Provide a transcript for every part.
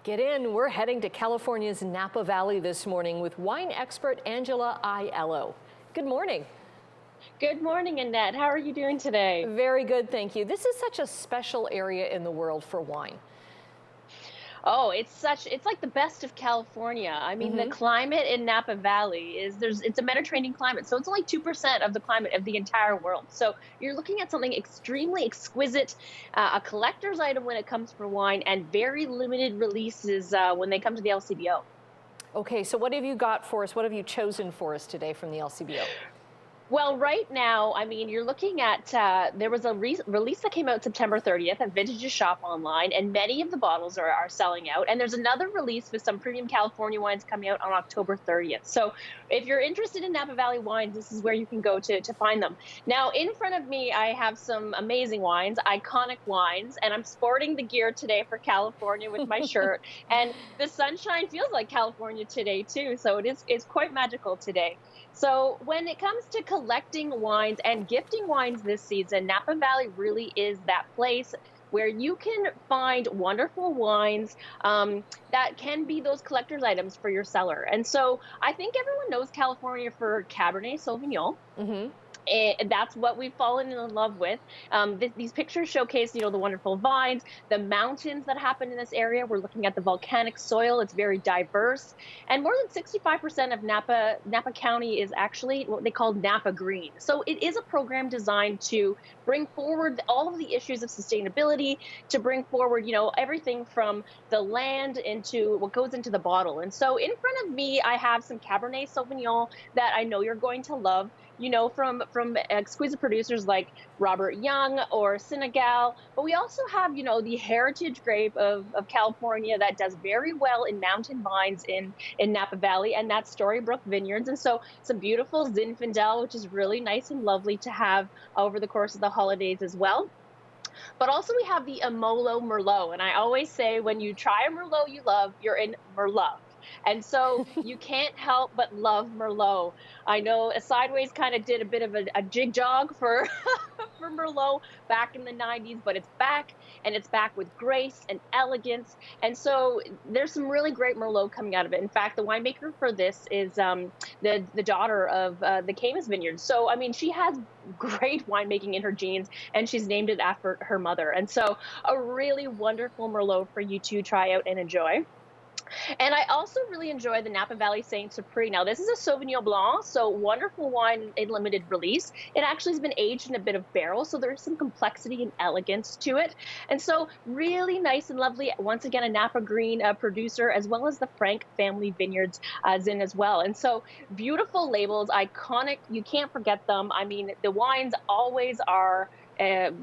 Get in. We're heading to California's Napa Valley this morning with wine expert Angela Aiello. Good morning. Good morning, Annette. How are you doing today? Very good, thank you. This is such a special area in the world for wine. Oh, it's like the best of California. I mean, the climate in Napa Valley it's a Mediterranean climate, so it's only 2% of the climate of the entire world. So you're looking at something extremely exquisite, a collector's item when it comes for wine, and very limited releases when they come to the LCBO. Okay, so what have you got for us? What have you chosen for us today from the LCBO? Well, right now, I mean, you're looking at, there was a release that came out September 30th at Vintage's Shop online, and many of the bottles are selling out. And there's another release with some premium California wines coming out on October 30th. So if you're interested in Napa Valley wines, this is where you can go to find them. Now, in front of me, I have some amazing wines, iconic wines, and I'm sporting the gear today for California with my shirt. And the sunshine feels like California today, too. So it's quite magical today. So when it comes to collecting wines and gifting wines this season, Napa Valley really is that place where you can find wonderful wines that can be those collector's items for your cellar. And so I think everyone knows California for Cabernet Sauvignon. And that's what we've fallen in love with. These pictures showcase, the wonderful vines, the mountains that happen in this area. We're looking at the volcanic soil. It's very diverse. And more than 65% of Napa County is actually what they call Napa Green. So it is a program designed to bring forward all of the issues of sustainability, to bring forward, everything from the land into what goes into the bottle. And so in front of me, I have some Cabernet Sauvignon that I know you're going to love. From exquisite producers like Robert Young or Senegal. But we also have, the heritage grape of California that does very well in mountain vines in Napa Valley, and that's Storybrooke Vineyards. And so some beautiful Zinfandel, which is really nice and lovely to have over the course of the holidays as well. But also we have the Amolo Merlot. And I always say when you try a Merlot you love, you're in Merlot. And so you can't help but love Merlot. I know Sideways kind of did a bit of a jig jog for for Merlot back in the 90s, but it's back, and it's back with grace and elegance. And so there's some really great Merlot coming out of it. In fact, the winemaker for this is the daughter of the Camas Vineyards. So, I mean, she has great winemaking in her genes, and she's named it after her mother. And so a really wonderful Merlot for you to try out and enjoy. And I also really enjoy the Napa Valley Saint-Cyprien. Now, this is a Sauvignon Blanc, so wonderful wine in limited release. It actually has been aged in a bit of barrel, so there's some complexity and elegance to it. And so really nice and lovely. Once again, a Napa Green producer, as well as the Frank family vineyards Zin as well. And so beautiful labels, iconic. You can't forget them. I mean, the wines always are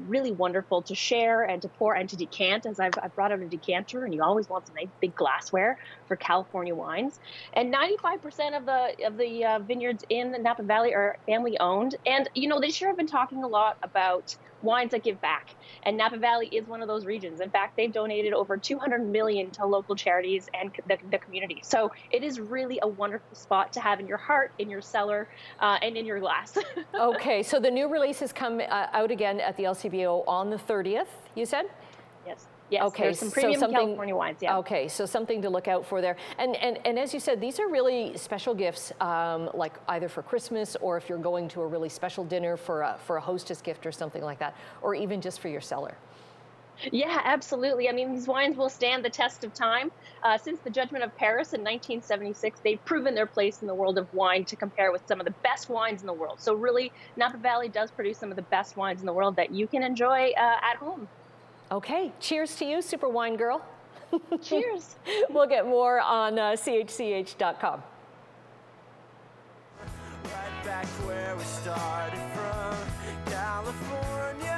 really wonderful to share and to pour and to decant, as I've brought out a decanter, and you always want some nice big glassware for California wines. And 95% of the vineyards in the Napa Valley are family owned. And this year I've been talking a lot about wines that give back, and Napa Valley is one of those regions. In fact, they've donated over $200 million to local charities and the community. So it is really a wonderful spot to have in your heart, in your cellar, and in your glass. Okay, so the new releases come out again at the LCBO on the 30th, you said? Yes. Yes, okay, there's some premium California wines, yeah. Okay, so something to look out for there. And as you said, these are really special gifts, like either for Christmas, or if you're going to a really special dinner for a hostess gift or something like that, or even just for your cellar. Yeah, absolutely. I mean, these wines will stand the test of time. Since the Judgment of Paris in 1976, they've proven their place in the world of wine to compare with some of the best wines in the world. So really, Napa Valley does produce some of the best wines in the world that you can enjoy at home. Okay, cheers to you, Super Wine Girl. Cheers. We'll get more on CHCH.com. Right back where we started from, California.